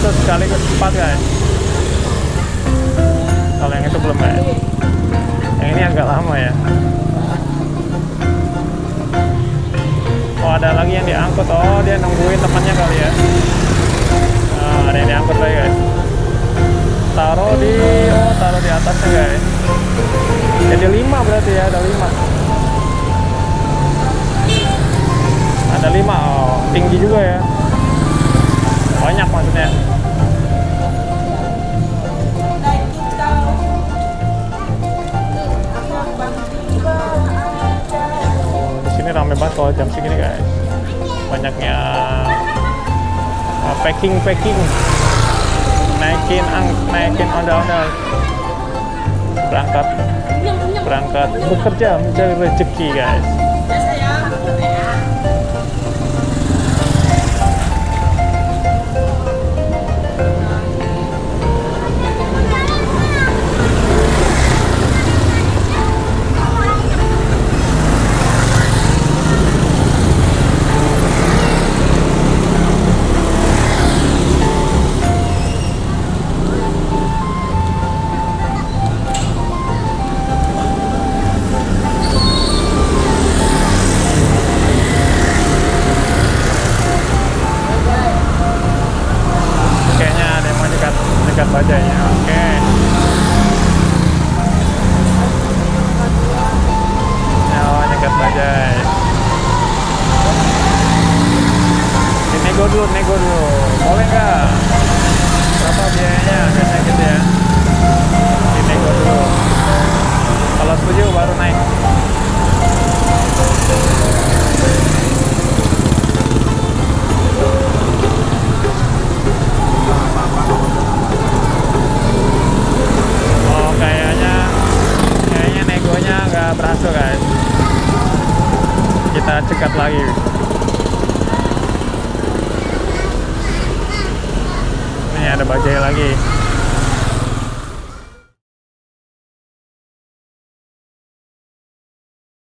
itu sekaligus 4 guys. Kalau yang itu belum guys. Yang ini agak lama ya. Oh ada lagi yang diangkut. Oh dia nungguin temannya kali ya. Nah, ada yang diangkut lagi guys. Taruh di atasnya guys. Jadi 5 berarti ya, ada 5. Ada 5, oh tinggi juga ya. Banyak maksudnya. Di sini rame banget kalau jam segini guys. Banyaknya packing. Naikin ondel-ondel. Berangkat bekerja mencari rezeki guys. Dekat bajanya, oke. Oh, dekat bajai. Nego dulu. Boleh nggak? Berapa biayanya? Biasanya gitu ya. Nego dulu. Kalau setuju baru naik. Kayaknya negonya nggak berhasil guys. Kita cekat lagi. Ini ada bajai lagi.